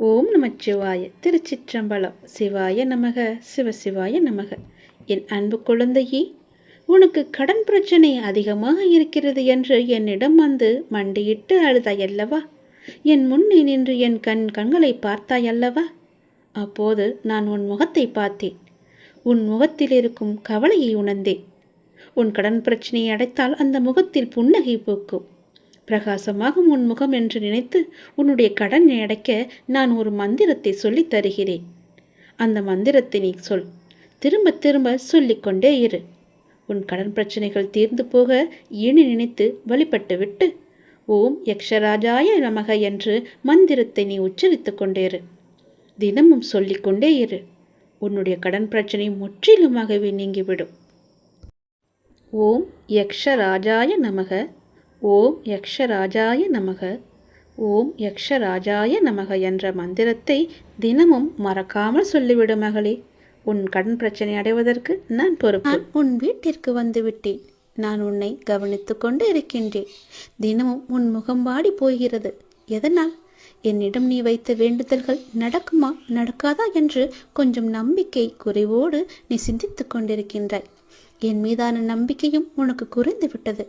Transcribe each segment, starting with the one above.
ஓம் நமச்சிவாய. திருச்சிற்றம்பலம். சிவாய நமக. சிவசிவாய நமக. என் அன்பு குழந்தையே, உனக்கு கடன் பிரச்சனை அதிகமாக இருக்கிறது என்று என்னிடம் வந்து மண்டியிட்டு அழுதாயல்லவா? என் முன்னே நின்று என் கண்களை பார்த்தாயல்லவா? அப்போது நான் உன் முகத்தை பார்த்தேன். உன் முகத்தில் இருக்கும் கவலையை உணர்ந்தேன். உன் கடன் பிரச்சனையை அடைத்தால் அந்த முகத்தில் புன்னகை பூக்கும். பிரகாசமாகும் உன் முகம் என்று நினைத்து உன்னுடைய கடனை அடைக்க நான் ஒரு மந்திரத்தை சொல்லித் தருகிறேன். அந்த மந்திரத்தை நீ சொல். திரும்ப திரும்ப சொல்லிக்கொண்டே இரு. உன் கடன் பிரச்சனைகள் தீர்ந்து போக இனி நினைத்து வழிபட்டு விட்டு ஓம் யக்ஷராஜாய நமக என்று மந்திரத்தை நீ உச்சரித்து கொண்டே இரு. தினமும் சொல்லிக்கொண்டே இரு. உன்னுடைய கடன் பிரச்சனை முற்றிலுமாகவே நீங்கிவிடும். ஓம் யக்ஷராஜாய நமக. ஓம் யக்ஷராஜாய நமக. ஓம் யக்ஷராஜாய நமக என்ற மந்திரத்தை தினமும் மறக்காமல் சொல்லிவிடு மகளே. உன் கடன் பிரச்சனை அடைவதற்கு நான் பொறுப்பு. உன் வீட்டிற்கு வந்து விட்டேன். நான் உன்னை கவனித்து கொண்டு இருக்கின்றேன். தினமும் உன் முகம் வாடி போகிறது. எதனால்? என்னிடம் நீ வைத்த வேண்டுதல்கள் நடக்குமா நடக்காதா என்று கொஞ்சம் நம்பிக்கை குறைவோடு நீ சிந்தித்து கொண்டிருக்கின்றாய். என் மீதான நம்பிக்கையும் உனக்கு குறைந்து விட்டது.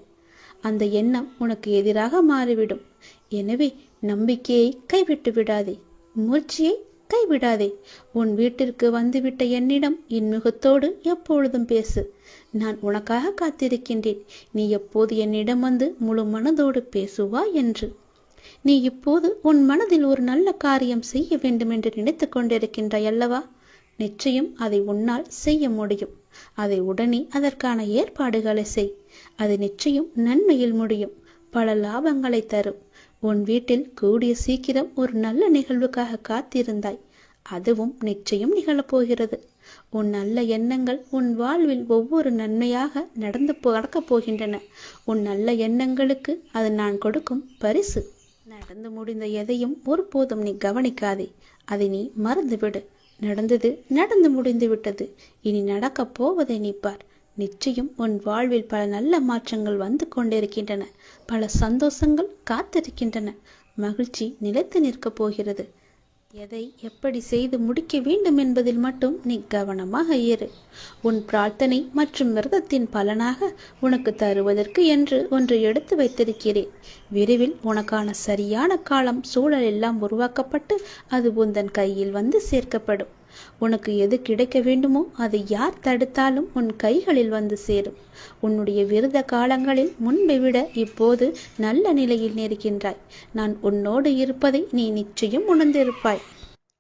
அந்த எண்ணம் உனக்கு எதிராக மாறிவிடும். எனவே நம்பிக்கையை கைவிட்டு விடாதே. முயற்சியை கைவிடாதே. உன் வீட்டிற்கு வந்துவிட்ட என்னிடம் இன்முகத்தோடு எப்பொழுதும் பேசு. நான் உனக்காக காத்திருக்கின்றேன். நீ எப்போது என்னிடம் வந்து முழு மனதோடு பேசுவா என்று. நீ இப்போது உன் மனதில் ஒரு நல்ல காரியம் செய்ய வேண்டும் என்று நினைத்து கொண்டிருக்கின்றாய் அல்லவா? நிச்சயம் அதை உன்னால் செய்ய முடியும். அதை உடனே அதற்கான ஏற்பாடுகளை செய். அது நிச்சயம் நன்மையில் முடியும். பல லாபங்களை தரும். உன் வீட்டில் கூடிய சீக்கிரம் ஒரு நல்ல நிகழ்வுக்காக காத்திருந்தாய். அதுவும் நிச்சயம் நிகழப்போகிறது. உன் நல்ல எண்ணங்கள் உன் வாழ்வில் ஒவ்வொரு நன்மையாக நடக்கப் போகின்றன. உன் நல்ல எண்ணங்களுக்கு அது நான் கொடுக்கும் பரிசு. நடந்து முடிந்த எதையும் ஒருபோதும் நீ கவனிக்காதே. அதை நீ மறந்துவிடு. நடந்தது நடந்து முடிந்து விட்டது. இனி நடக்கப் போவதை நீ பார். நிச்சயம் உன் வாழ்வில் பல நல்ல மாற்றங்கள் வந்து கொண்டிருக்கின்றன. பல சந்தோஷங்கள் காத்திருக்கின்றன. மகிழ்ச்சி நிலைத்து நிற்கப் போகிறது. எதை எப்படி செய்து முடிக்க வேண்டும் என்பதில் மட்டும் நீ கவனமாக இரு. உன் பிரார்த்தனை மற்றும் விரதத்தின் பலனாக உனக்கு தருவதற்கு என்று ஒன்று எடுத்து வைத்திருக்கிறேன். விரைவில் உனக்கான சரியான காலம் சூழல் எல்லாம் உருவாக்கப்பட்டு அது உந்தன் கையில் வந்து சேர்க்கப்படும். உனக்கு எது கிடைக்க வேண்டுமோ அதை யார் தடுத்தாலும் உன் கைகளில் வந்து சேரும். உன்னுடைய விரத காலங்களில் முன்பை விட இப்போது நல்ல நிலையில் இருக்கின்றாய். நான் உன்னோடு இருப்பதை நீ நிச்சயம் உணர்ந்திருப்பாய்.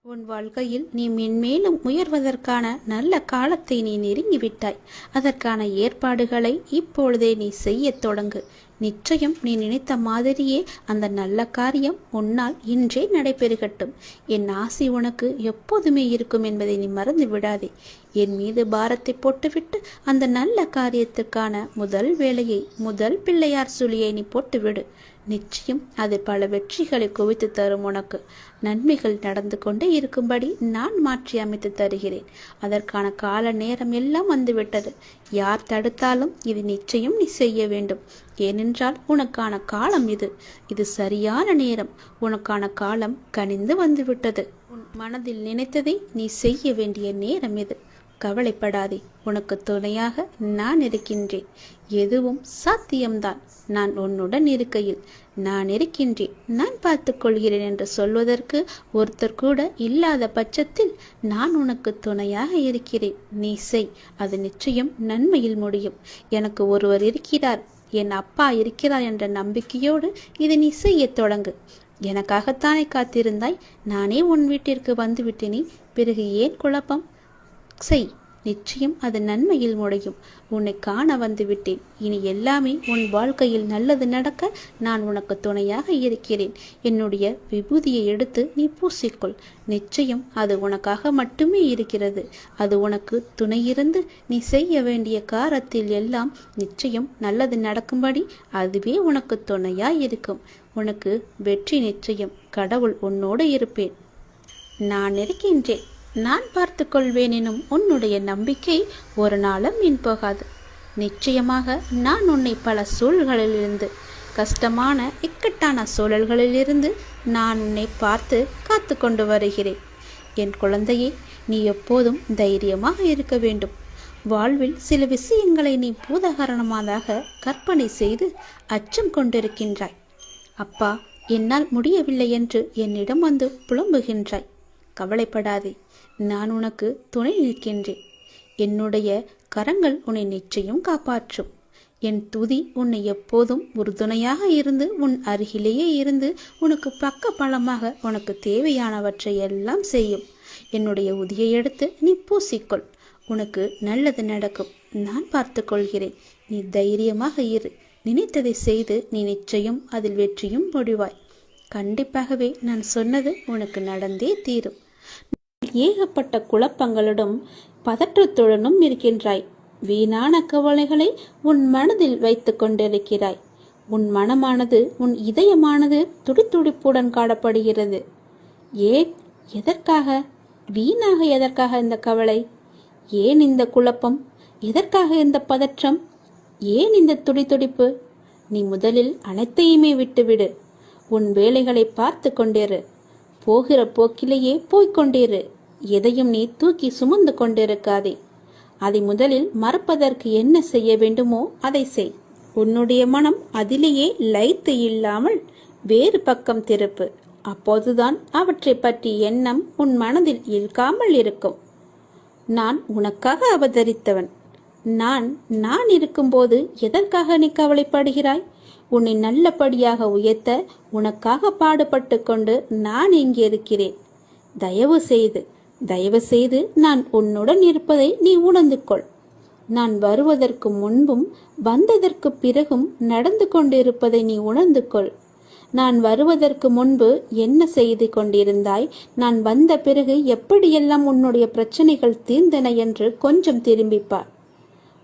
உன் வாழ்க்கையில் நீ மென்மேலும் உயர்வதற்கான நல்ல காலத்தை நீ நெருங்கிவிட்டாய். அதற்கான ஏற்பாடுகளை இப்பொழுதே நீ செய்ய தொடங்கு. நிச்சயம் நீ நினைத்த மாதிரியே அந்த நல்ல காரியம் உன்னால் இன்றே நடைபெறுகட்டும். என் ஆசை உனக்கு எப்போதுமே இருக்கும் என்பதை நீ மறந்து விடாதே. என் மீது பாரத்தை போட்டுவிட்டு அந்த நல்ல காரியத்துக்கான முதல் வேலையை, முதல் பிள்ளையார் சுழியை நீ போட்டுவிடு. நிச்சயம் அது பல வெற்றிகளை குவித்து தரும். உனக்கு நன்மைகள் நடந்து கொண்டே இருக்கும்படி நான் மாற்றி அமைத்து தருகிறேன். அதற்கான கால நேரம் எல்லாம் வந்துவிட்டது. யார் தடுத்தாலும் இது நிச்சயம் நீ செய்ய வேண்டும். ஏனென்றால் உனக்கான காலம் இது. இது சரியான நேரம். உனக்கான காலம் கனிந்து வந்துவிட்டது. உன் மனதில் நினைத்ததை நீ செய்ய வேண்டிய நேரம் இது. கவலைப்படாதே. உனக்கு துணையாக நான் இருக்கின்றேன். எதுவும் சாத்தியம்தான். நான் உன்னுடன் இருக்கையில் நான் இருக்கின்றேன், நான் பார்த்து கொள்கிறேன் என்று சொல்வதற்கு ஒருத்தர் கூட இல்லாத பட்சத்தில் நான் உனக்கு துணையாக இருக்கிறேன். நீ செய். அது நிச்சயம் நன்மையில் முடியும். எனக்கு ஒருவர் இருக்கிறார், என் அப்பா இருக்கிறார் என்ற நம்பிக்கையோடு இதை நீ செய்ய தொடங்கு. எனக்காகத்தானே காத்திருந்தாய். நானே உன் வீட்டிற்கு வந்து விட்டேனே. பிறகு ஏன் குழப்பம்? செய். நிச்சயம் அது நன்மையில் முடியும். உன்னை காண வந்து விட்டேன். இனி எல்லாமே உன் வாழ்க்கையில் நல்லது நடக்க நான் உனக்கு துணையாக இருக்கிறேன். என்னுடைய விபூதியை எடுத்து நீ பூசிக்கொள். நிச்சயம் அது உனக்காக மட்டுமே இருக்கிறது. அது உனக்கு துணையிருந்து நீ செய்ய வேண்டிய காரியத்தில் எல்லாம் நிச்சயம் நல்லது நடக்கும்படி அதுவே உனக்கு துணையாய் இருக்கும். உனக்கு வெற்றி நிச்சயம். கடவுள் உன்னோடு இருப்பேன். நான் இருக்கின்றேன். நான் பார்த்து கொள்வேன் எனும் உன்னுடைய நம்பிக்கை ஒரு நாளும் வீண் போகாது. நிச்சயமாக நான் உன்னை பல சூழ்களிலிருந்து கஷ்டமான இக்கட்டான சூழல்களிலிருந்து நான் உன்னை பார்த்து காத்து கொண்டு வருகிறேன். என் குழந்தையே, நீ எப்போதும் தைரியமாக இருக்க வேண்டும். வாழ்வில் சில விஷயங்களை நீ பூதகாரணமாக கற்பனை செய்து அச்சம் கொண்டிருக்கின்றாய். அப்பா, என்னால் முடியவில்லை என்று என்னிடம் வந்து புலம்புகின்றாய். கவலைப்படாதே, நான் உனக்கு துணை நிற்கின்றேன். என்னுடைய கரங்கள் உன்னை நிச்சயம் காப்பாற்றும். என் துதி உன்னை எப்போதும் உறுதுணையாக இருந்து உன் அருகிலேயே இருந்து உனக்கு பக்க பலமாக உனக்கு தேவையானவற்றை எல்லாம் செய்யும். என்னுடைய உதியை எடுத்து நீ பூசிக்கொள். உனக்கு நல்லது நடக்கும். நான் பார்த்து கொள்கிறேன். நீ தைரியமாக இரு. நினைத்ததை செய்து நீ நிச்சயம் அதில் வெற்றியும் முடிவாய். கண்டிப்பாகவே நான் சொன்னது உனக்கு நடந்தே தீரும். ஏகப்பட்ட குழப்பங்களுடன் பதற்றத்துடனும் இருக்கின்றாய். வீணான கவலைகளை உன் மனதில் வைத்து கொண்டிருக்கிறாய். உன் மனமானது, உன் இதயமானது துடித்துடிப்புடன் காணப்படுகிறது. ஏன்? எதற்காக? வீணாக எதற்காக இந்த கவலை? ஏன் இந்த குழப்பம்? எதற்காக இந்த பதற்றம்? ஏன் இந்த துடித்துடிப்பு? நீ முதலில் அனைத்தையுமே விட்டுவிடு. உன் வேலைகளை பார்த்து கொண்டிரு. போகிற போக்கிலேயே போய்கொண்டிரு. எதையும் நீ தூக்கி சுமந்து கொண்டிருக்காதே. அதை முதலில் மறப்பதற்கு என்ன செய்ய வேண்டுமோ அதை செய். உன்னுடைய மனம் அதிலேயே லயித்து இல்லாமல் வேறு பக்கம் திருப்பு. அப்போதுதான் அவற்றை பற்றி எண்ணம் உன் மனதில் இழுக்காமல் இருக்கும். நான் உனக்காக அவதரித்தவன். நான் இருக்கும்போது எதற்காக நீ கவலைப்படுகிறாய்? உன்னை நல்லபடியாக உயர்த்த உனக்காக பாடுபட்டு கொண்டு நான் இங்கே இருக்கிறேன். தயவு செய்து நான் உன்னுடன் இருப்பதை நீ உணர்ந்து கொள். நான் வருவதற்கு முன்பும் வந்ததற்கு பிறகும் நடந்து கொண்டிருப்பதை நீ உணர்ந்து கொள். நான் வருவதற்கு முன்பு என்ன செய்து கொண்டிருந்தாய், நான் வந்த பிறகு எப்படியெல்லாம் உன்னுடைய பிரச்சனைகள் தீர்ந்தன என்று கொஞ்சம் திரும்பிப்பார்.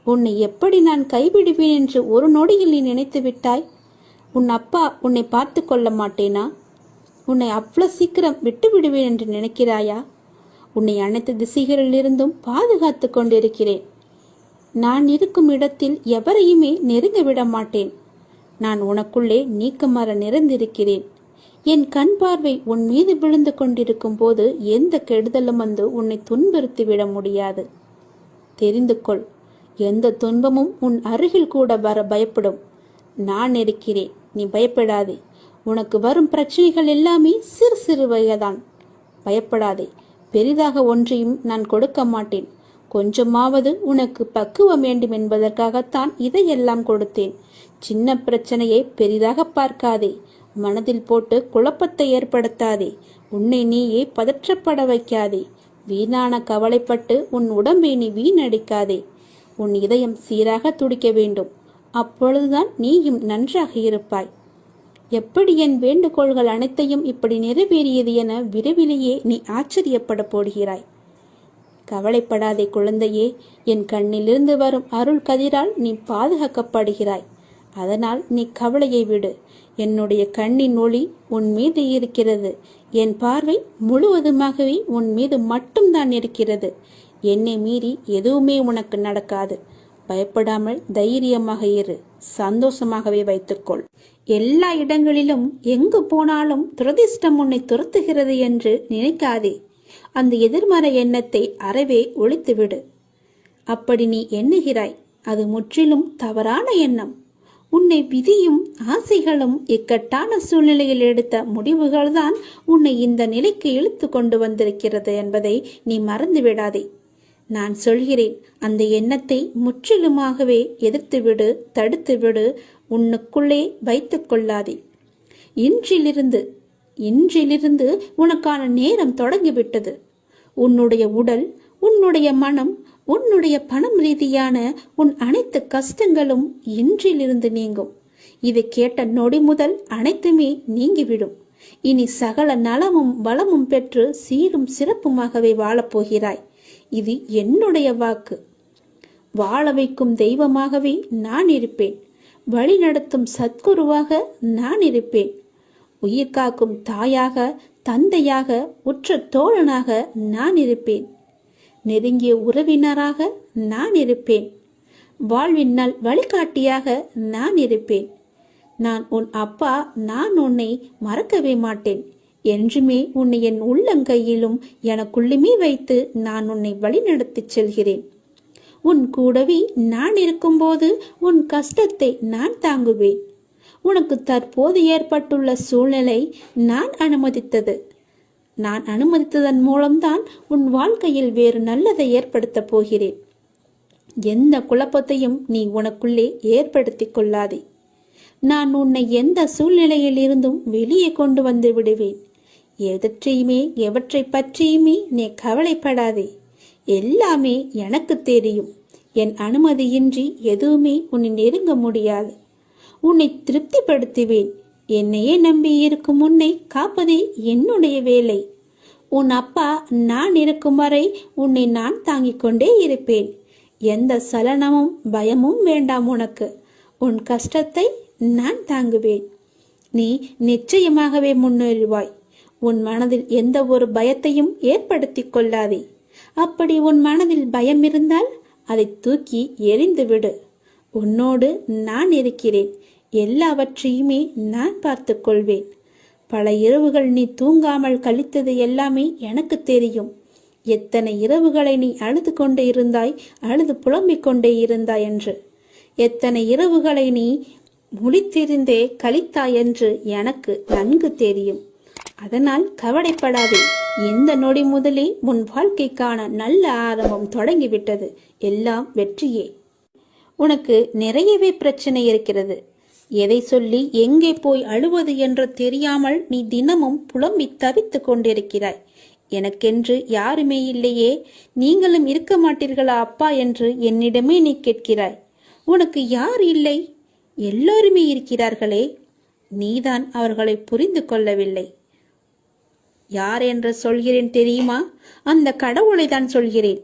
உன்னை எப்படி நான் கைவிடுவேன் என்று ஒரு நொடியில் நீ நினைத்து விட்டாய்? உன் அப்பா உன்னை பார்த்து கொள்ள மாட்டேனா? உன்னை அவ்வளவு சீக்கிரம் விட்டு விடுவேன் என்று நினைக்கிறாயா? உன்னை அனைத்து திசைகளிலிருந்தும் பாதுகாத்து கொண்டிருக்கிறேன். நான் இருக்கும் இடத்தில் எவரையுமே நெருங்க விட மாட்டேன். நான் உனக்குள்ளே நீக்கமர நிறைந்திருக்கிறேன். என் கண் பார்வை உன் மீது விழுந்து கொண்டிருக்கும் போது எந்த கெடுதலும் வந்து உன்னை துன்புறுத்தி விட முடியாது. தெரிந்து கொள், எந்த துன்பமும் உன் அருகில் கூட வர பயப்படும். நான் இருக்கிறேன், நீ பயப்படாதே. உனக்கு வரும் பிரச்சனைகள் எல்லாமே சிறு சிறு வகைதான். பயப்படாதே. பெரிதாக ஒன்றையும் நான் கொடுக்க மாட்டேன். கொஞ்சமாவது உனக்கு பக்குவம் வேண்டும் என்பதற்காகத்தான் இதையெல்லாம் கொடுத்தேன். சின்ன பிரச்சனையை பெரிதாக பார்க்காதே. மனதில் போட்டு குழப்பத்தை ஏற்படுத்தாதே. உன்னை நீயே பதற்றப்பட வைக்காதே. வீணான கவலைப்பட்டு உன் உடம்பை நீ வீணடிக்காதே. உன் இதயம் சீராக துடிக்க வேண்டும். அப்பொழுதுதான் நீயும் நன்றாக இருப்பாய். எப்படி என் வேண்டுகோள்கள் அனைத்தையும் இப்படி நிறைவேறியது என விரைவிலேயே நீ ஆச்சரியப்பட போடுகிறாய். கவலைப்படாதே குழந்தையே. என் கண்ணிலிருந்து வரும் அருள் கதிரால் நீ பாதுகாக்கப்படுகிறாய். அதனால் நீ கவலையை விடு. என்னுடைய கண்ணின் ஒளி உன் மீது இருக்கிறது. என் பார்வை முழுவதுமாகவே உன் மீது மட்டும்தான் இருக்கிறது. என்னை மீறி எதுவுமே உனக்கு நடக்காது. பயப்படாமல் தைரியமாக இரு. சந்தோஷமாகவே வைத்துக்கொள். எல்லா இடங்களிலும் எங்கு போனாலும் துரதிர்ஷ்டம் உன்னை துரத்துகிறது என்று நினைக்காதே. அந்த எதிர்மறை எண்ணத்தை அறவே ஒழித்துவிடு. அப்படி நீ எண்ணுகிறாய், அது முற்றிலும் தவறான எண்ணம். உன்னை விதியும் ஆசைகளும் இக்கட்டான சூழ்நிலையில் எடுத்த முடிவுகள்தான் உன்னை இந்த நிலைக்கு இழுத்து கொண்டு வந்திருக்கிறது என்பதை நீ மறந்து விடாதே. நான் சொல்கிறேன், அந்த எண்ணத்தை முற்றிலுமாகவே எதிர்த்துவிடு, தடுத்துவிடு. உன்னுக்குள்ளே வைத்து கொள்ளாதே. இன்றிலிருந்து உனக்கான நேரம் தொடங்கிவிட்டது. உன்னுடைய உடல், உன்னுடைய மனம், உன்னுடைய பணம் ரீதியான உன் அனைத்து கஷ்டங்களும் இன்றிலிருந்து நீங்கும். இதை கேட்ட நொடி முதல் அனைத்துமே நீங்கிவிடும். இனி சகல நலமும் வளமும் பெற்று சீரும் சிறப்புமாகவே வாழப்போகிறாய். இது என்னுடைய வாக்கு. வாழ வைக்கும் தெய்வமாகவே நான் இருப்பேன். வழி நடத்தும் சத்குருவாக நான் இருப்பேன். உயிர் காக்கும் தாயாக, தந்தையாக, உற்ற தோழனாக நான் இருப்பேன். நெருங்கிய உறவினராக நான் இருப்பேன். வாழ்வின் நல் வழிகாட்டியாக நான் இருப்பேன். நான் உன் அப்பா. நான் உன்னை மறக்கவே மாட்டேன். என்றுமே உன்னை என் உள்ளங்கையிலும் எனக்குள்ளுமே வைத்து நான் உன்னை வழிநடத்திச் செல்கிறேன். உன் கூடவே நான் இருக்கும்போது உன் கஷ்டத்தை நான் தாங்குவேன். உனக்கு தற்போது ஏற்பட்டுள்ள சூழ்நிலை நான் அனுமதித்ததன் மூலம்தான் உன் வாழ்க்கையில் வேறு நல்லதை ஏற்படுத்தப் போகிறேன். எந்த குழப்பத்தையும் நீ உனக்குள்ளே ஏற்படுத்திக் கொள்ளாதே. நான் உன்னை எந்த சூழ்நிலையில் இருந்தும் வெளியே கொண்டு வந்து விடுவேன். எவற்றை பற்றியுமே நீ கவலைப்படாதே. எல்லாமே எனக்கு தெரியும். என் அனுமதியின்றி எதுவுமே உன்னை நெருங்க முடியாது. உன்னை திருப்திப்படுத்துவேன். என்னையே நம்பி இருக்கும் உன்னை காப்பதே என்னுடைய வேலை. உன் அப்பா நான் இருக்கும் வரை உன்னை நான் தாங்கிக் கொண்டே இருப்பேன். எந்த சலனமும் பயமும் வேண்டாம் உனக்கு. உன் கஷ்டத்தை நான் தாங்குவேன். நீ நிச்சயமாகவே முன்னேறுவாய். உன் மனதில் எந்த ஒரு பயத்தையும் ஏற்படுத்தி கொள்ளாதே. அப்படி உன் மனதில் பயம் இருந்தால் அதை தூக்கி எறிந்துவிடு. உன்னோடு நான் இருக்கிறேன். எல்லாவற்றையுமே நான் பார்த்து கொள்வேன். பல இரவுகள் நீ தூங்காமல் கழித்தது எல்லாமே எனக்கு தெரியும். எத்தனை இரவுகளை நீ அழுது கொண்டே இருந்தாய், அழுது புலம்பிக் கொண்டே இருந்தாய் என்று. எத்தனை இரவுகளை நீ முழித்திருந்தே கழித்தாய் என்று எனக்கு நன்கு தெரியும். அதனால் கவலைப்படாதே. இந்த நொடி முதலே உன் வாழ்க்கைக்கான நல்ல ஆரம்பம் தொடங்கிவிட்டது. எல்லாம் வெற்றியே. உனக்கு நிறையவே பிரச்சனை இருக்கிறது. எதை சொல்லி எங்கே போய் அழுவது என்று தெரியாமல் நீ தினமும் புலம்பி தவித்து கொண்டிருக்கிறாய். எனக்கென்று யாருமே இல்லையே, நீங்களும் இருக்க மாட்டீர்களா அப்பா என்று என்னிடமே நீ கேட்கிறாய். உனக்கு யார் இல்லை? எல்லோருமே இருக்கிறார்களே. நீதான் அவர்களை புரிந்து கொள்ளவில்லை. யார் என்று சொல்கிறேன் தெரியுமா? அந்த கடவுளை தான் சொல்கிறேன்.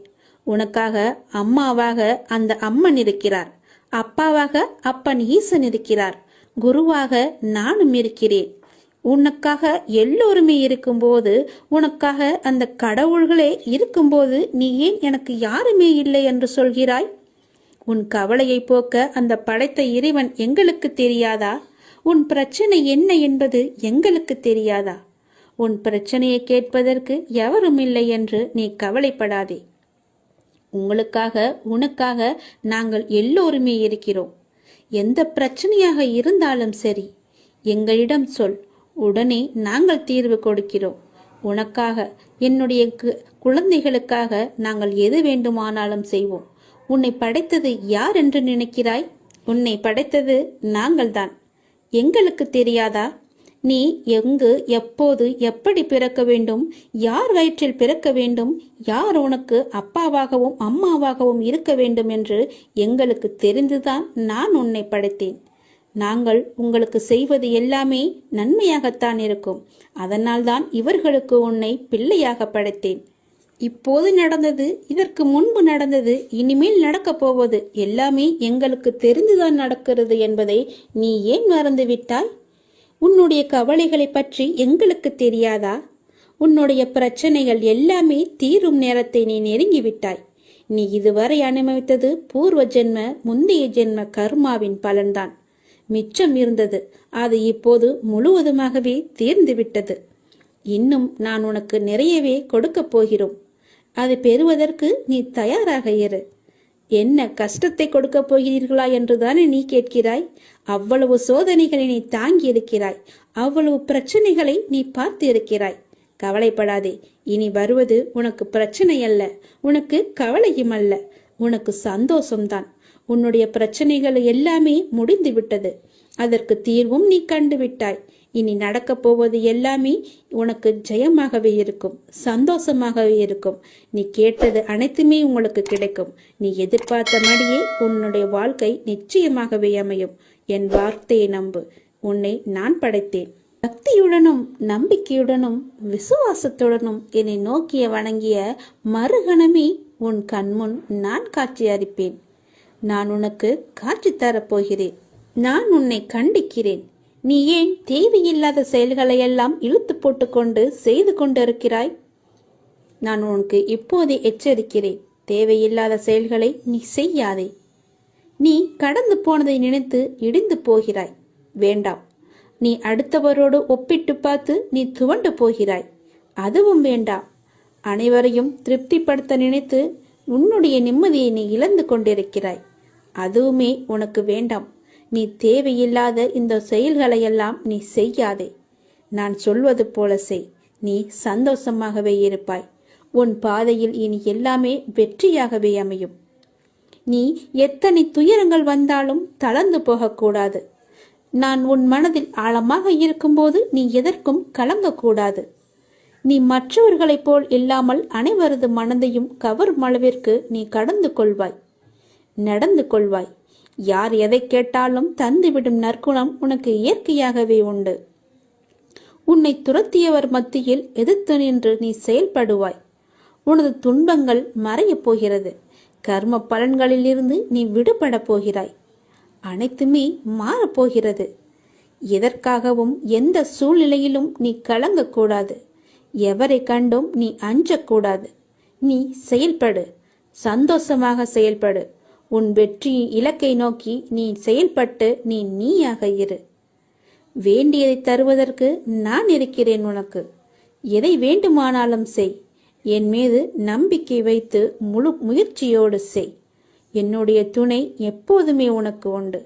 உனக்காக அம்மாவாக அந்த அம்மன் இருக்கிறார். அப்பாவாக அப்பன் ஈசன் இருக்கிறார். குருவாக நானும் இருக்கிறேன். உனக்காக எல்லோருமே இருக்கும்போது, உனக்காக அந்த கடவுள்களே இருக்கும்போது நீ ஏன் எனக்கு யாருமே இல்லை என்று சொல்கிறாய்? உன் கவலையை போக்க அந்த படைத்த இறைவன் எங்களுக்கு தெரியாதா? உன் பிரச்சனை என்ன என்பது எங்களுக்கு தெரியாதா? உன் பிரச்சனையை கேட்பதற்கு எவரும் இல்லை என்று நீ கவலைப்படாதே. உனக்காக நாங்கள் எல்லோருமே இருக்கிறோம். எந்த பிரச்சனையாக இருந்தாலும் சரி, எங்களிடம் சொல். உடனே நாங்கள் தீர்வு கொடுக்கிறோம். உனக்காக, என்னுடைய குழந்தைகளுக்காக நாங்கள் எது வேண்டுமானாலும் செய்வோம். உன்னை படைத்தது யார் என்று நினைக்கிறாய்? உன்னை படைத்தது நாங்கள்தான். எங்களுக்கு தெரியாதா? நீ எங்கு, எப்போது, எப்படி பிறக்க வேண்டும், யார் வயிற்றில் பிறக்க வேண்டும், யார் உனக்கு அப்பாவாகவும் அம்மாவாகவும் இருக்க வேண்டும் என்று எங்களுக்கு தெரிந்துதான் நான் உன்னை படைத்தேன். நாங்கள் உங்களுக்கு செய்வது எல்லாமே நன்மையாகத்தான் இருக்கும். அதனால்தான் இவர்களுக்கு உன்னை பிள்ளையாக படைத்தேன். இப்போது நடந்தது, இதற்கு முன்பு நடந்தது, இனிமேல் நடக்கப் போவது எல்லாமே எங்களுக்கு தெரிந்துதான் நடக்கிறது என்பதை நீ ஏன் மறந்துவிட்டாய்? உன்னுடைய கவலைகளை பற்றி எங்களுக்கு தெரியாதா? உன்னுடைய பிரச்சனைகள் எல்லாமே தீரும் நேரத்தை நீ நெருங்கிவிட்டாய். நீ இதுவரை அனுபவித்தது பூர்வ ஜென்ம, முந்தைய ஜென்ம கர்மாவின் பலன்தான். மிச்சம் இருந்தது. அது இப்போது முழுவதுமாகவே தீர்ந்துவிட்டது. இன்னும் நான் உனக்கு நிறையவே கொடுக்கப் போகிறோம். அதை பெறுவதற்கு நீ தயாராக இரு. என்ன கஷ்டத்தை கொடுக்க போகிறீர்களா என்றுதானே நீ கேட்கிறாய்? அவ்வளவு சோதனைகளை நீ தாங்கி இருக்கிறாய். அவ்வளவு பிரச்சனைகளை நீ பார்த்து இருக்கிறாய். கவலைப்படாதே. இனி வருவது உனக்கு பிரச்சனை அல்ல, உனக்கு கவலையும் அல்ல, உனக்கு சந்தோஷம்தான். உன்னுடைய பிரச்சனைகள் எல்லாமே முடிந்து விட்டது. அதற்கு தீர்வும் நீ கண்டுவிட்டாய். இனி நடக்கப் போவது எல்லாமே உனக்கு ஜெயமாகவே இருக்கும், சந்தோஷமாகவே இருக்கும். நீ கேட்டது அனைத்துமே உங்களுக்கு கிடைக்கும். நீ எதிர்பார்த்த மாதிரியே உன்னுடைய வாழ்க்கை நிச்சயமாகவே அமையும். என் வார்த்தையை நம்பு. உன்னை நான் படைத்தேன். பக்தியுடனும் நம்பிக்கையுடனும் விசுவாசத்துடனும் என்னை நோக்கிய வணங்கிய மறுகணமே உன் கண்முன் நான் காட்சி அளிப்பேன். நான் உனக்கு காட்சி தரப்போகிறேன். நான் உன்னை கண்டிக்கிறேன். நீ ஏன் தேவையில்லாத செயல்களை எல்லாம் இழுத்து போட்டுக்கொண்டு செய்து கொண்டிருக்கிறாய்? நான் உனக்கு இப்போதே எச்சரிக்கிறேன். தேவையில்லாத செயல்களை நீ செய்யாதே. நீ கடந்து போனதை நினைத்து இடிந்து போகிறாய். வேண்டாம். நீ அடுத்தவரோடு ஒப்பிட்டு பார்த்து நீ துவண்டு போகிறாய். அதுவும் வேண்டாம். அனைவரையும் திருப்திப்படுத்த நினைத்து உன்னுடைய நிம்மதியை நீ இழந்து கொண்டிருக்கிறாய். அதுவுமே உனக்கு வேண்டாம். நீ தேவையில்லாத இந்த செயல்களையெல்லாம் நீ செய்யாதே. நான் சொல்வது போல செய். நீ சந்தோஷமாகவே இருப்பாய். உன் பாதையில் இனி எல்லாமே வெற்றியாகவே அமையும். நீ எத்தனை துயரங்கள் வந்தாலும் தளர்ந்து போகக்கூடாது. நான் உன் மனதில் ஆழமாக இருக்கும்போது நீ எதற்கும் கலங்கக்கூடாது. நீ மற்றவர்களைப் போல் இல்லாமல் அனைவரது மனதையும் கவரும் அளவிற்கு நீ கடந்து கொள்வாய், நடந்து கொள்வாய். யார் எதை கேட்டாலும் தந்துவிடும் நற்குணம் உனக்கு இயற்கையாகவே உண்டு. உன்னை துரத்தியவர் மத்தியில் எதிர்த்து நின்று நீ செயல்படுவாய். உனது துன்பங்கள் மறையப் போகிறது. கர்ம பலன்களிலிருந்து நீ விடுபட போகிறாய். அனைத்துமே மாறப்போகிறது. எதற்காகவும் எந்த சூழ்நிலையிலும் நீ கலங்கக்கூடாது. எவரை கண்டும் நீ அஞ்சக்கூடாது. நீ செயல்படு, சந்தோஷமாக செயல்படு. உன் வெற்றி இலக்கை நோக்கி நீ செயல்பட்டு நீ நீயாக இரு. வேண்டியதை தருவதற்கு நான் இருக்கிறேன் உனக்கு. எதை வேண்டுமானாலும் செய். என் மீது நம்பிக்கை வைத்து முழு முயற்சியோடு செய். என்னுடைய துணை எப்போதுமே உனக்கு உண்டு.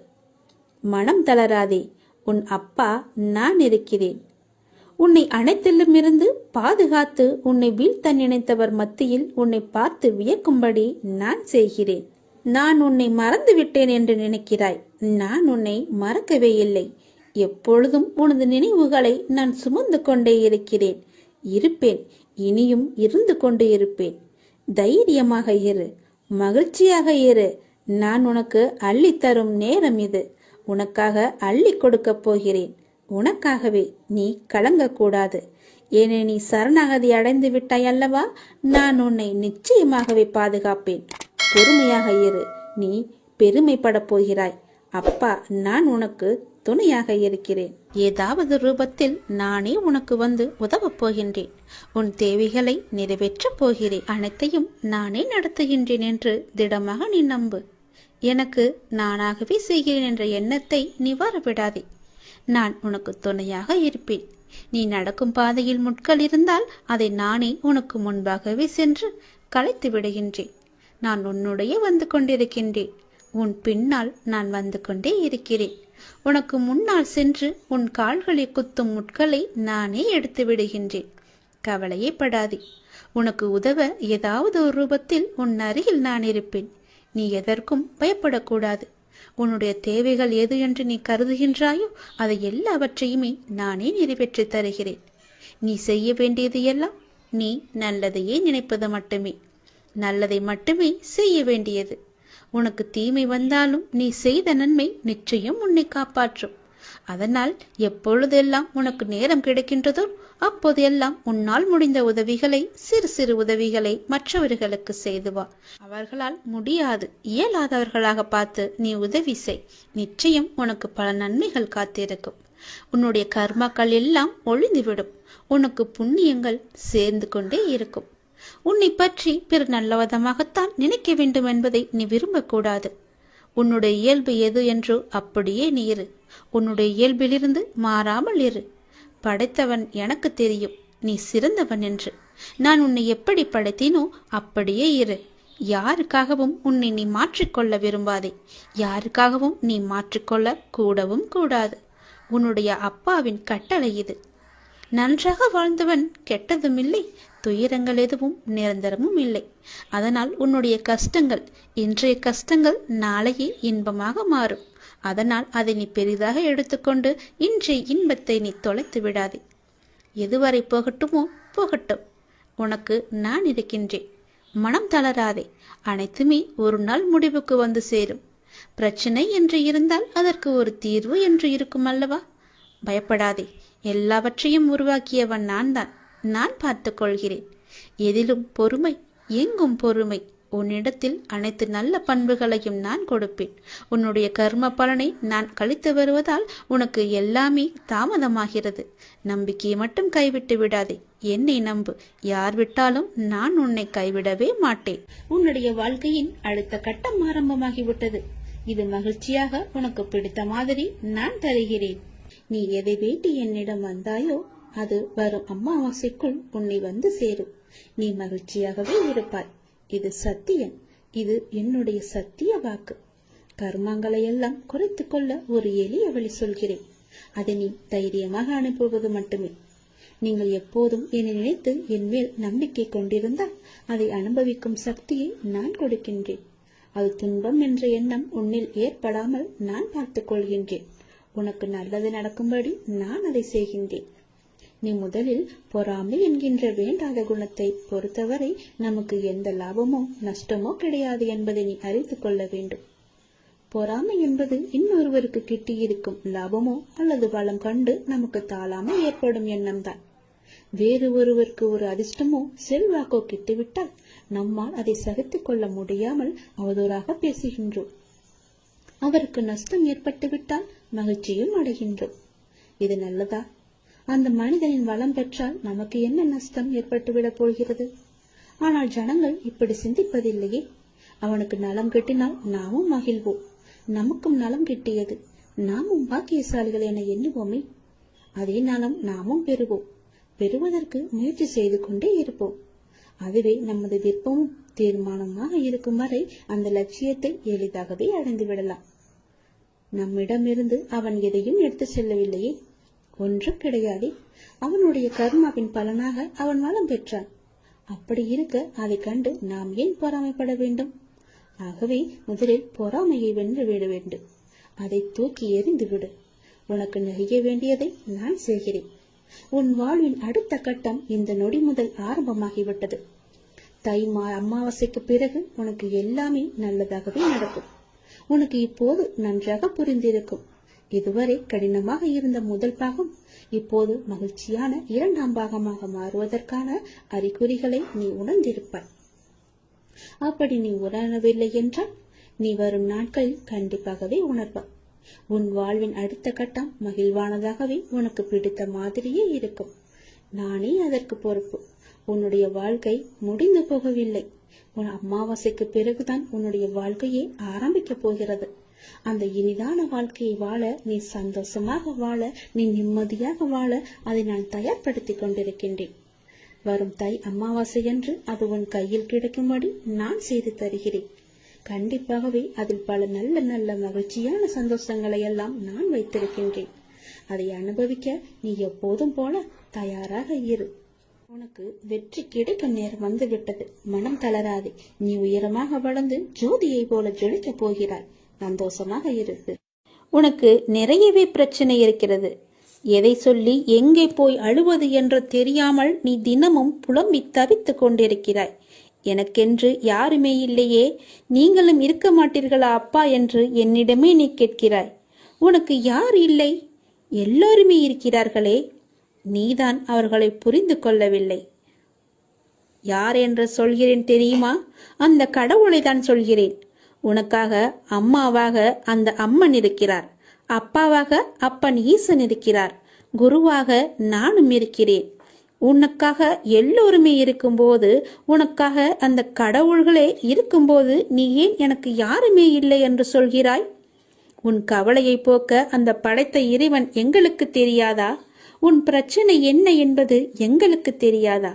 மனம் தளராதே. உன் அப்பா நான் இருக்கிறேன். உன்னை அனைத்திலுமிருந்து பாதுகாத்து உன்னை வீழ்த்த நினைத்தவர் மத்தியில் உன்னை பார்த்து வியக்கும்படி நான் செய்கிறேன். நான் உன்னை மறந்து விட்டேன் என்று நினைக்கிறாய். நான் உன்னை மறக்கவே இல்லை. எப்பொழுதும் உனது நினைவுகளை நான் சுமந்து கொண்டே இருக்கிறேன், இருப்பேன், இனியும் இருந்து கொண்டே இருப்பேன். தைரியமாக இரு, மகிழ்ச்சியாக இரு. நான் உனக்கு அள்ளித்தரும் நேரம் இது. உனக்காக அள்ளி கொடுக்க போகிறேன். உனக்காகவே. நீ கலங்கக்கூடாது. ஏனே நீ சரணாகதி அடைந்து விட்டாய் அல்லவா? நான் உன்னை நிச்சயமாகவே பாதுகாப்பேன். பொறுமையாக இரு. நீ பெருமைப்பட போகிறாய். அப்பா நான் உனக்கு துணையாக இருக்கிறேன். ஏதாவது ரூபத்தில் நானே உனக்கு வந்து உதவப் போகின்றேன். உன் தேவைகளை நிறைவேற்றப் போகிறேன். அனைத்தையும் நானே நடத்துகின்றேன் என்று திடமாக நீ நம்பு. எனக்கு நானாகவே செய்கிறேன் என்ற எண்ணத்தை நீ வரவிடாதே. நான் உனக்கு துணையாக இருப்பேன். நீ நடக்கும் பாதையில் முட்கள் இருந்தால் அதை நானே உனக்கு முன்பாகவே சென்று களைத்து விடுகின்றேன். நான் உன்னுடைய வந்து கொண்டிருக்கின்றேன். உன் பின்னால் நான் வந்து கொண்டே இருக்கிறேன். உனக்கு முன்னால் சென்று உன் கால்களை குத்தும் முட்களை நானே எடுத்து விடுகின்றேன். கவலையே படாதே. உனக்கு உதவ ஏதாவது ஒரு ரூபத்தில் உன் அருகில் நான் இருப்பேன். நீ எதற்கும் பயப்படக்கூடாது. உன்னுடைய தேவைகள் எது என்று நீ கருதுகின்றாயோ அதை எல்லாவற்றையுமே நானே நிறைவேற்றி தருகிறேன். நீ செய்ய வேண்டியது எல்லாம் நீ நல்லதையே நினைப்பது மட்டுமே. நல்லதை மட்டுமே செய்ய வேண்டியது. உனக்கு தீமை வந்தாலும் நீ செய்த நன்மை நிச்சயம் உன்னை காப்பாற்றும். அதனால் எப்பொழுதெல்லாம் உனக்கு நேரம் கிடைக்கின்றதோ அப்போதெல்லாம் உன்னால் முடிந்த உதவிகளை, சிறு சிறு உதவிகளை மற்றவர்களுக்கு செய்து வா. அவர்களால் முடியாது, இயலாதவர்களாக பார்த்து நீ உதவி செய். நிச்சயம் உனக்கு பல நன்மைகள் காத்திருக்கும். உன்னுடைய கர்மாக்கள் எல்லாம் ஒழிந்துவிடும். உனக்கு புண்ணியங்கள் சேர்ந்து கொண்டே இருக்கும். உன்னை பற்றி பிற நல்லவிதமாகத்தான் நினைக்க வேண்டும் என்பதை நீ விரும்பக்கூடாது. உன்னுடைய இயல்பு எது என்றோ அப்படியே நீ இரு. உன்னுடைய இயல்பிலிருந்து மாறாமல் இரு. படைத்தவன் எனக்கு தெரியும் நீ சிறந்தவன் என்று. நான் உன்னை எப்படி படைத்தேனோ அப்படியே இரு. யாருக்காகவும் உன்னை நீ மாற்றிக்கொள்ள விரும்பாதே. யாருக்காகவும் நீ மாற்றிக்கொள்ள கூடவும் கூடாது. உன்னுடைய அப்பாவின் கட்டளை இது. நன்றாக வாழ்ந்தவன் கெட்டதும் இல்லை, துயரங்கள் எதுவும் நிரந்தரமும் இல்லை. அதனால் உன்னுடைய கஷ்டங்கள், இன்றைய கஷ்டங்கள் நாளையே இன்பமாக மாறும். அதனால் அதை நீ பெரிதாக எடுத்துக்கொண்டு இன்றைய இன்பத்தை நீ தொலைத்து விடாதே. எதுவரை போகட்டுமோ போகட்டும். உனக்கு நான் இருக்கின்றேன். மனம் தளராதே. அனைத்துமே ஒரு நாள் முடிவுக்கு வந்து சேரும். பிரச்சனை என்று இருந்தால் அதற்கு ஒரு தீர்வு என்று இருக்கும் அல்லவா? பயப்படாதே. எல்லாவற்றையும் உருவாக்கியவன் நான் தான். நான் பார்த்து கொள்கிறேன். எதிலும் பொறுமை, எங்கும் பொறுமை. உன்னிடத்தில் அனைத்து நல்ல பண்புகளையும் நான் கொடுப்பேன். உன்னுடைய கர்ம பலனை நான் கழித்து வருவதால் உனக்கு எல்லாமே தாமதமாகிறது. நம்பிக்கையை மட்டும் கைவிட்டு விடாதே. என்னை நம்பு. யார் விட்டாலும் நான் உன்னை கைவிடவே மாட்டேன். உன்னுடைய வாழ்க்கையின் அடுத்த கட்டம் ஆரம்பமாகிவிட்டது. இது மகிழ்ச்சியாக உனக்கு பிடித்த மாதிரி நான் தருகிறேன். நீ எதை வேண்டி என்னிடம் வந்தாயோ அது வரும் அமாவாசைக்குள் உன்னை வந்து சேரும். நீ மகிழ்ச்சியாகவே இருப்பாய். இது சத்தியம். இது என்னுடைய சத்திய வாக்கு. கர்மங்களை எல்லாம் குறைத்து கொள்ள ஒரு எளிய வழி சொல்கிறேன். அதை நீ தைரியமாக அனுப்புவது மட்டுமே. நீங்கள் எப்போதும் என்னை நினைத்து என் மேல் நம்பிக்கை கொண்டிருந்தால் அதை அனுபவிக்கும் சக்தியை நான் கொடுக்கின்றேன். அது துன்பம் என்ற எண்ணம் உன்னில் ஏற்படாமல் நான் பார்த்துக் கொள்கின்றேன். உனக்கு நல்லது நடக்கும்படி நான் அதை செய்கின்றேன். நீ முதலில் பொறாமை என்கின்ற வேண்டாத குணத்தை பொறுத்தவரை நமக்கு எந்த லாபமோ நஷ்டமோ கிடையாது என்பதை நீ அறிந்து கொள்ள வேண்டும். பொறாமை என்பது இன்னொருவருக்கு கிட்டியிருக்கும் லாபமோ அல்லது வளம் கண்டு நமக்கு தாளாமை ஏற்படும் எண்ணம்தான். வேறு ஒருவருக்கு ஒரு அதிர்ஷ்டமோ செல்வாக்கோ கிட்டிவிட்டால் நம்மால் அதை சகித்துக் கொள்ள முடியாமல் அவதூறாக பேசுகின்றோம். அவருக்கு நஷ்டம் ஏற்பட்டு விட்டால் மகிழ்ச்சியும் அடைகின்றோம். இது நல்லதா? அந்த மனிதனின் வளம் பெற்றால் நமக்கு என்ன நஷ்டம் ஏற்பட்டுவிடப் போகிறது? ஆனால் ஜனங்கள் இப்படி சிந்திப்பதில்லையே. அவனுக்கு நலம் கிட்டினால் நாமும் மகிழ்வோம். நமக்கும் நலம் கிட்டியது, நாமும் பாக்கியசாலிகள் என எண்ணுவோமே. அதே நலம் நாமும் பெறுவோம். பெறுவதற்கு முயற்சி செய்து கொண்டே இருப்போம். அதுவே நமது விருப்பமும் தீர்மானமாக இருக்கும் வரை அந்த லட்சியத்தை எளிதாகவே அடைந்து விடலாம். நம்மிடமிருந்து அவன் எதையும் எடுத்து செல்லவில்லையே, ஒன்றும் கிடையாது. அவனுடைய கர்மாவின் பலனாக அவன் வளம் பெற்றான். அப்படி இருக்க அதை கண்டு நாம் ஏன் பொறாமைப்பட வேண்டும்? ஆகவே முதலில் பொறாமையை வென்று விட வேண்டும். அதை தூக்கி எறிந்து விடு. உனக்கு நெகிய வேண்டியதை நான் செய்கிறேன். உன் வாழ்வின் அடுத்த கட்டம் இந்த நொடி முதல் ஆரம்பமாகிவிட்டது. தை அமாவாசைக்கு பிறகு உனக்கு எல்லாமே நல்லதாகவே நடக்கும். உனக்கு இப்போது நன்றாக புரிந்திருக்கும். இதுவரை கடினமாக இருந்த முதல் பாகம் இப்போது மகிழ்ச்சியான இரண்டாம் பாகமாக மாறுவதற்கான அறிகுறிகளை நீ உணர்ந்திருப்பாய். அப்படி நீ உணரவில்லை என்றால் நீ வரும் நாட்களில் கண்டிப்பாகவே உணர்வாய். உன் வாழ்வின் அடுத்த கட்டம் மகிழ்வானதாகவே உனக்கு பிடித்த மாதிரியே இருக்கும். நானே அதற்கு பொறுப்பு. உன்னுடைய வாழ்க்கை முடிந்து போகவில்லை. உன் அமாவாசைக்கு பிறகுதான் உன்னுடைய வாழ்க்கையே ஆரம்பிக்க போகிறது. அந்த இனிதான வாழ்க்கையை வாழ, நீ சந்தோஷமாக வாழ, நீ நிம்மதியாக வாழ அதை நான் தயார்படுத்தி கொண்டிருக்கின்றேன். வரும் தை அமாவாசை என்று அது உன் கையில் கிடைக்கும்படி நான் செய்து தருகிறேன். கண்டிப்பாகவே அதில் பல நல்ல நல்ல மகிழ்ச்சியான சந்தோஷங்களை எல்லாம் நான் வைத்திருக்கின்றேன். அதை அனுபவிக்க நீ எப்போதும் போல தயாராக இரு. உனக்கு வெற்றி கிடைக்கும் நேரம் வந்துவிட்டது. மனம் தளராதே. நீ உயரமாக வளர்ந்து ஜோதியை போல ஜொலிக்க போகிறாய். சந்தோஷமாக இருக்கு. உனக்கு நிறையவே பிரச்சனை இருக்கிறது. எதை சொல்லி எங்கே போய் அழுவது என்று தெரியாமல் நீ தினமும் புலம்பி தவித்துக் கொண்டிருக்கிறாய். எனக்கென்று யாருமே இல்லையே, நீங்களும் இருக்க மாட்டீர்களா அப்பா என்று என்னிடமே நீ கேட்கிறாய். உனக்கு யார் இல்லை? எல்லோருமே இருக்கிறார்களே. நீதான் அவர்களை புரிந்து கொள்ளவில்லை. யார் என்று சொல்கிறேன் தெரியுமா? அந்த கடவுளை தான் சொல்கிறேன். உனக்காக அம்மாவாக அந்த அம்மன் இருக்கிறார். அப்பாவாக அப்பன் ஈசன் இருக்கிறார். குருவாக நானும் இருக்கிறேன். உனக்காக எல்லோருமே இருக்கும்போது, உனக்காக அந்த கடவுள்களே இருக்கும்போது நீ ஏன் எனக்கு யாருமே இல்லை என்று சொல்கிறாய்? உன் கவலையை போக்க அந்த படைத்த இறைவன் எங்களுக்கு தெரியாதா? உன் பிரச்சனை என்ன என்பது எங்களுக்கு தெரியாதா?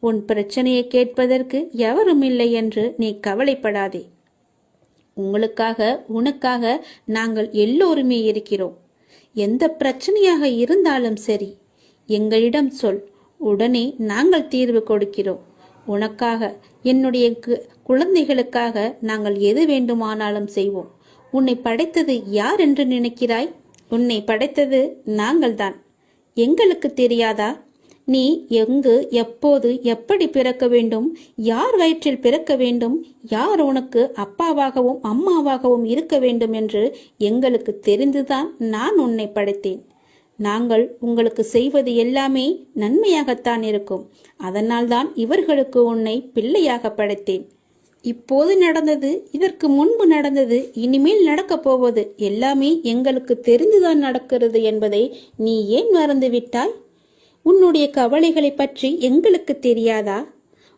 உன் பிரச்சனையை கேட்பதற்கு எவரும் இல்லை என்று நீ கவலைப்படாதே. உங்களுக்காக உனக்காக நாங்கள் எல்லோருமே இருக்கிறோம். எந்த பிரச்சனையாக இருந்தாலும் சரி எங்களிடம் சொல், உடனே நாங்கள் தீர்வு கொடுக்கிறோம். உனக்காக, என்னுடைய குழந்தைகளுக்காக நாங்கள் எது வேண்டுமானாலும் செய்வோம். உன்னை படைத்தது யார் என்று நினைக்கிறாய்? உன்னை படைத்தது நாங்கள்தான். எங்களுக்கு தெரியாதா? நீ எங்கு, எப்போது, எப்படி பிறக்க வேண்டும், யார் வயிற்றில் பிறக்க வேண்டும், யார் உனக்கு அப்பாவாகவும் அம்மாவாகவும் இருக்க வேண்டும் என்று எங்களுக்கு தெரிந்துதான் நான் உன்னை படைத்தேன். நாங்கள் உங்களுக்கு செய்வது எல்லாமே நன்மையாகத்தான் இருக்கும். அதனால்தான் இவர்களுக்கு உன்னை பிள்ளையாக படைத்தேன். இப்போது நடந்தது, இதற்கு முன்பு நடந்தது, இனிமேல் நடக்கப் போவது எல்லாமே எங்களுக்கு தெரிந்துதான் நடக்கிறது என்பதை நீ ஏன் மறந்துவிட்டாய்? உன்னுடைய கவலைகளை பற்றி எங்களுக்கு தெரியாதா?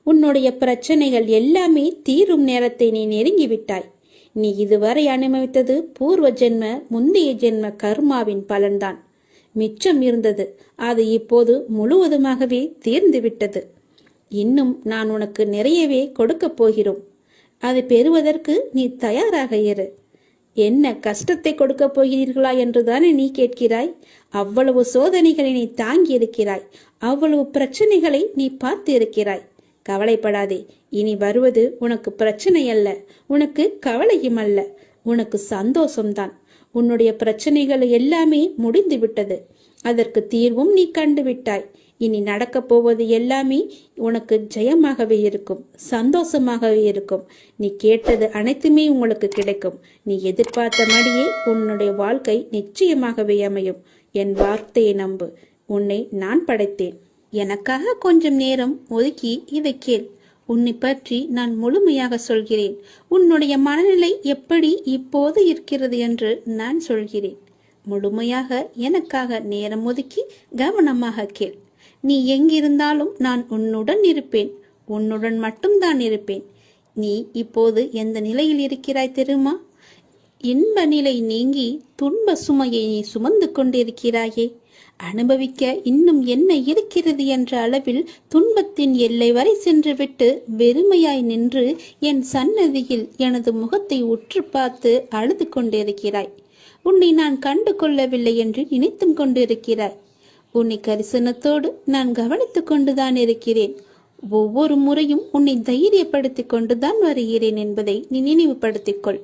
உன்னுடைய பிரச்சனைகள் எல்லாமே தீரும் நேரத்தை நீ நெருங்கிவிட்டாய். நீ இதுவரை அனுபவித்தது பூர்வ ஜென்ம முந்தைய ஜென்ம கர்மாவின் பலன்தான். மிச்சம் இருந்தது, அது இப்போது முழுவதுமாகவே தீர்ந்து விட்டது. இன்னும் நான் உனக்கு நிறையவே கொடுக்கப் போகிறோம். அதை பெறுவதற்கு நீ தயாராக இரு. என்ன கஷ்டத்தை கொடுக்கப் போகிறீர்களா என்றுதானே நீ கேட்கிறாய்? அவ்வளவு சோதனைகளை நீ தாங்கி இருக்கிறாய், அவ்வளவு பிரச்சனைகளை நீ பார்த்து இருக்கிறாய். கவலைப்படாதே, இனி வருவது உனக்கு பிரச்சனை அல்ல, உனக்கு கவலையும் அல்ல, உனக்கு சந்தோஷம்தான். உன்னுடைய பிரச்சனைகள் எல்லாமே முடிந்து விட்டது, அதற்கு தீர்வும் நீ கண்டு விட்டாய். இனி நடக்கப் போவது எல்லாமே உனக்கு ஜெயமாகவே இருக்கும், சந்தோஷமாகவே இருக்கும். நீ கேட்டது அனைத்துமே உங்களுக்கு கிடைக்கும். நீ எதிர்பார்த்தபடியே உன்னுடைய வாழ்க்கை நிச்சயமாகவே அமையும். என் வார்த்தையை நம்பு. உன்னை நான் படைத்தேன். எனக்காக கொஞ்சம் நேரம் ஒதுக்கி இதை கேள். உன்னை பற்றி நான் முழுமையாக சொல்கிறேன். உன்னுடைய மனநிலை எப்படி இப்போது இருக்கிறது என்று நான் சொல்கிறேன். முழுமையாக எனக்காக நேரம் ஒதுக்கி கவனமாக கேள். நீ எங்கிருந்தாலும் நான் உன்னுடன் இருப்பேன், உன்னுடன் மட்டும்தான் இருப்பேன். நீ இப்போது எந்த நிலையில் இருக்கிறாய் தெரியுமா? இன்ப நிலை நீங்கி துன்ப சுமையை நீ சுமந்து கொண்டிருக்கிறாயே. அனுபவிக்க இன்னும் என்ன இருக்கிறது என்ற அளவில் துன்பத்தின் எல்லை வரை சென்றுவிட்டு வெறுமையாய் நின்று என் சன்னதியில் எனது முகத்தை உற்று பார்த்து அழுது கொண்டிருக்கிறாய். உன்னை நான் கண்டு கொள்ளவில்லை என்று நினைத்தும் கொண்டிருக்கிறாய். உன்னை கரிசனத்தோடு நான் கவனித்துக் கொண்டுதான் இருக்கிறேன். ஒவ்வொரு முறையும் உன்னை தைரியப்படுத்திக் கொண்டுதான் வருகிறேன் என்பதை நீ நினைவுபடுத்திக்கொள்.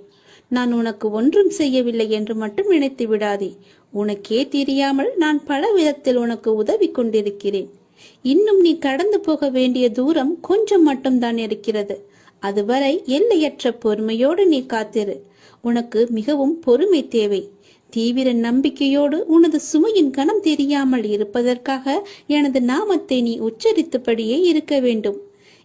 நான் உனக்கு ஒன்றும் செய்யவில்லை என்று மட்டும் நினைத்து விடாதே. உனக்கே தெரியாமல் நான் பல விதத்தில் உனக்கு உதவி கொண்டிருக்கிறேன். இன்னும் நீ கடந்து போக வேண்டிய தூரம் கொஞ்சம் மட்டும்தான் இருக்கிறது. அதுவரை எல்லையற்ற பொறுமையோடு நீ காத்திரு. உனக்கு மிகவும் பொறுமை தேவை. தீவிர நம்பிக்கையோடு உனது சுமையின் கணம் தெரியாமல் இருப்பதற்காக எனது நாமத்தை நீ உச்சரித்தபடியே இருக்க வேண்டும்.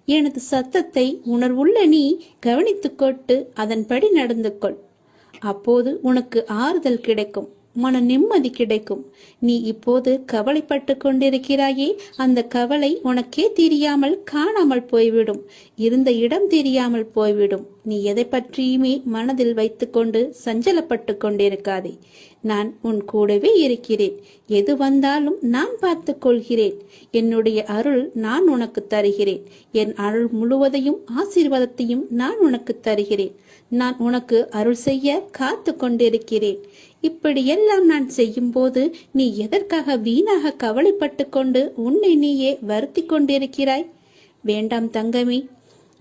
எனது சத்தத்தை உணர்வுள்ள நீ கவனித்துக் கொண்டு அதன்படி நடந்து கொள். அப்போது உனக்கு ஆறுதல் கிடைக்கும், மன நிம்மதி கிடைக்கும். நீ இப்போது கவலைப்பட்டு கொண்டிருக்கிறாயே, அந்த கவலை உனக்கே தெரியாமல் காணாமல் போய்விடும், இருந்த இடம் தெரியாமல் போய்விடும். நீ எதை பற்றியுமே மனதில் வைத்துக்கொண்டு சஞ்சலப்பட்டு கொண்டிருக்காதே. நான் உன் கூடவே இருக்கிறேன். எது வந்தாலும் நான் பார்த்து கொள்கிறேன். என்னுடைய அருள் நான் உனக்கு தருகிறேன். என் அருள் முழுவதையும் ஆசீர்வாதத்தையும் நான் உனக்கு தருகிறேன். நான் உனக்கு அருள் செய்ய காத்து கொண்டிருக்கிறேன். இப்படியெல்லாம் நான் செய்யும் போது நீ எதற்காக வீணாக கவலைப்பட்டு கொண்டு உன்னை நீயே வருத்தி கொண்டிருக்கிறாய்? வேண்டாம் தங்கமே.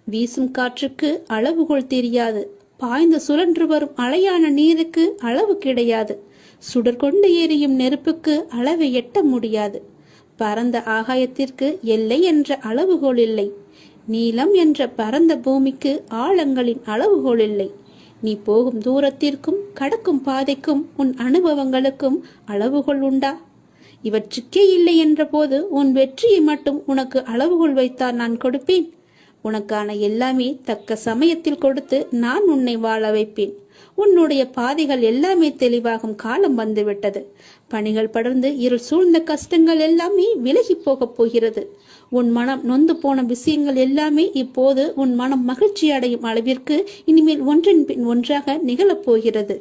வீசும் காற்றுக்கு அளவுகோல் தெரியாது. பாய்ந்து சுழன்று வரும் அலையான நீருக்கு அளவு கிடையாது. சுடர் கொண்டு எரியும் நெருப்புக்கு அளவை எட்ட முடியாது. பரந்த ஆகாயத்திற்கு எல்லை என்ற அளவுகோல் இல்லை. நீளம் என்ற பரந்த பூமிக்கு ஆழங்களின் அளவுகோல் இல்லை. நீ போகும் தூரத்திற்கும் கடக்கும் பாதைக்கும் உன் அனுபவங்களுக்கும் அளவுகோல் உண்டா? இவற்றுக்கே இல்லை என்ற போது உன் வெற்றியை மட்டும் உனக்கு அளவுகோல் வைத்தால் நான் கொடுப்பேன். உனக்கான எல்லாமே தக்க சமயத்தில் கொடுத்து நான் உன்னை வாழ வைப்பேன். உன்னுடைய பாதைகள் எல்லாமே தெளிவாகும் காலம் வந்துவிட்டது. பணிகள் படர்ந்து இருள் சூழ்ந்த கஷ்டங்கள் எல்லாமே விலகி போகப் போகிறது. உன் மனம் நொந்து போன விஷயங்கள் எல்லாமே இப்போது உன் மனம் மகிழ்ச்சி அடையும் அளவிற்கு இனிமேல் ஒன்றின் பின் ஒன்றாக நிகழப் போகிறது.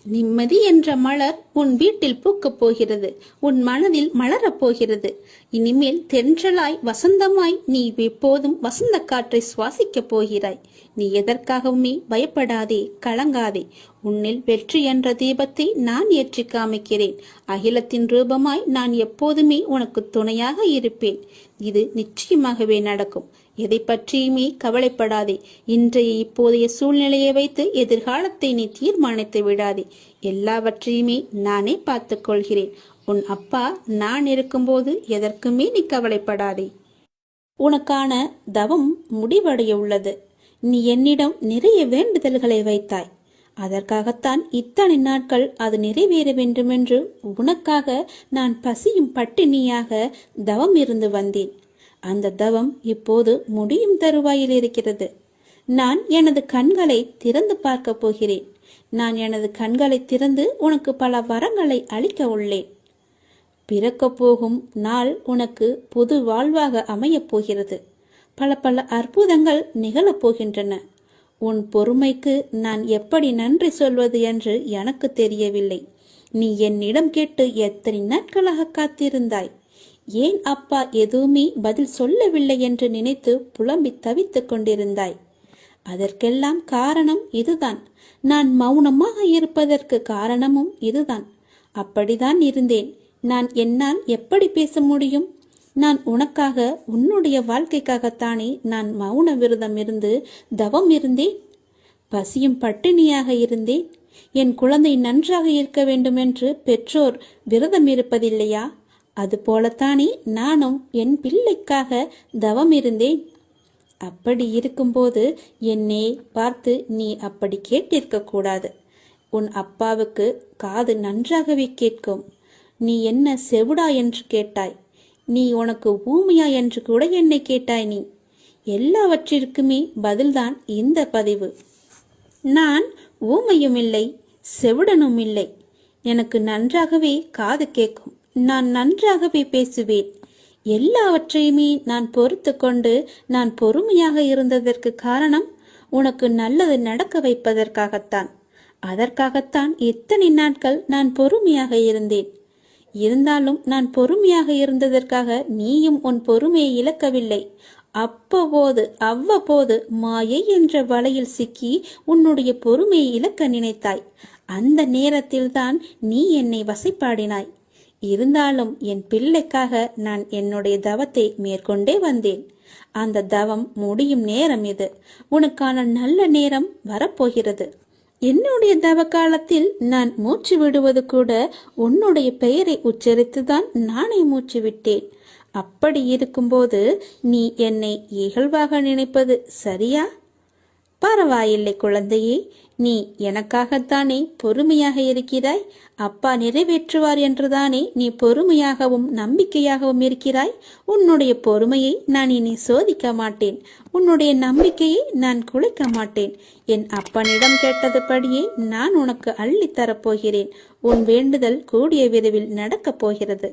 நிம்மதி என்ற மலர் உன் வீட்டில் பூக்கப் போகிறது. உன் மனதில் மலரப் போகிறது. இனிமேல் தென்றலாய் வசந்தமாய் நீ எப்போதும் வசந்த காற்றை சுவாசிக்கப் போகிறாய். நீ எதற்காகவுமே பயப்படாதே, கலங்காதே. உன்னில் வெற்றி என்ற தீபத்தை நான் ஏற்றி காமிக்கிறேன். அகிலத்தின் ரூபமாய் நான் எப்போதுமே உனக்கு துணையாக இருப்பேன். இது நிச்சயமாகவே நடக்கும். எதை பற்றியுமே கவலைப்படாதே. இன்றைய இப்போதைய சூழ்நிலையை வைத்து எதிர்காலத்தை நீ தீர்மானித்து விடாதே. எல்லாவற்றையுமே நானே பார்த்துக் கொள்கிறேன். உன் அப்பா நான் இருக்கும்போது எதற்குமே நீ கவலைப்படாதே. உனக்கான தவம் முடிவடைய உள்ளது. நீ என்னிடம் நிறைய வேண்டுதல்களை வைத்தாய். அதற்காகத்தான் இத்தனை நாட்கள் அது நிறைவேற வேண்டுமென்று உனக்காக நான் பசியும் பட்டினியாக தவம் இருந்து வந்தேன். அந்த தவம் இப்போது முடியும் தருவாயில் இருக்கிறது. நான் எனது கண்களை திறந்து பார்க்க போகிறேன். நான் எனது கண்களை திறந்து உனக்கு பல வரங்களை அளிக்க உள்ளேன். பிறக்க போகும் நாள் உனக்கு புது வாழ்வாக அமையப் போகிறது. பல பல அற்புதங்கள் நிகழப் போகின்றன. உன் பொறுமைக்கு நான் எப்படி நன்றி சொல்வது என்று எனக்கு தெரியவில்லை. நீ என்னிடம் கேட்டு எத்தனை நாட்களாக காத்திருந்தாய்? ஏன் அப்பா எதுவுமே பதில் சொல்லவில்லை என்று நினைத்து புலம்பி தவித்துக் கொண்டிருந்தாய். அதற்கெல்லாம் காரணம் இதுதான். நான் மௌனமாக இருப்பதற்கு காரணமும் இதுதான். அப்படிதான் இருந்தேன். என்னால் எப்படி பேச முடியும்? நான் உனக்காக, உன்னுடைய வாழ்க்கைக்காகத்தானே நான் மௌன விரதம் இருந்து தவம் இருந்தேன். பசியும் பட்டினியாக இருந்தேன். என் குழந்தை நன்றாக இருக்க வேண்டும் என்று பெற்றோர் விரதம் இருப்பதில்லையா? அதுபோலத்தானே நானும் என் பிள்ளைக்காக தவம் இருந்தேன். அப்படி இருக்கும்போது என்னை பார்த்து நீ அப்படி கேட்டிருக்க கூடாது. உன் அப்பாவுக்கு காது நன்றாகவே கேட்கும். நீ என்ன செவிடா என்று கேட்டாய். நீ உனக்கு ஊமையா என்று கூட என்னை கேட்டாய். நீ எல்லாவற்றிற்குமே பதில்தான் இந்த பதிவு. நான் ஊமையும் இல்லை, செவிடனும் இல்லை. எனக்கு நன்றாகவே காது கேட்கும். நான் நன்றாகவே பேசுவேன். எல்லாவற்றையுமே நான் பொறுத்து கொண்டு நான் பொறுமையாக இருந்ததற்கு காரணம் உனக்கு நல்லது நடக்க வைப்பதற்காகத்தான். அதற்காகத்தான் இத்தனை நாட்கள் நான் பொறுமையாக இருந்தேன். இருந்தாலும் நான் பொறுமையாக இருந்ததற்காக நீயும் உன் பொறுமையை இழக்கவில்லை. அவ்வப்போது மாயை என்ற வலையில் சிக்கி உன்னுடைய பொறுமையை இழக்க நினைத்தாய். அந்த நேரத்தில்தான் நீ என்னை வசைப்பாடினாய். இருந்தாலும் என் பிள்ளைக்காக நான் என்னுடைய தவத்தை மேற்கொண்டே வந்தேன். அந்த தவம் முடியும் நேரம் இது. உனக்கான நல்ல நேரம் வரப்போகிறது. என்னுடைய தவ காலத்தில் நான் மூச்சு விடுவது கூட உன்னுடைய பெயரை உச்சரித்துதான் நானே மூச்சு விட்டேன். அப்படி இருக்கும்போது நீ என்னை இகழ்வாக நினைப்பது சரியா? பரவாயில்லை குழந்தையே, நீ எனக்காகத்தானே பொறுமையாக இருக்கிறாய். அப்பா நிறைவேற்றுவார் என்றுதானே நீ பொறுமையாகவும் நம்பிக்கையாகவும் இருக்கிறாய். உன்னுடைய பொறுமையை நான் இனி சோதிக்க மாட்டேன். உன்னுடைய நம்பிக்கையை நான் குலைக்க மாட்டேன். என் அப்பனிடம் கேட்டதுபடியே நான் உனக்கு அள்ளித்தரப்போகிறேன். உன் வேண்டுதல் கூடிய விரைவில் நடக்கப் போகிறது.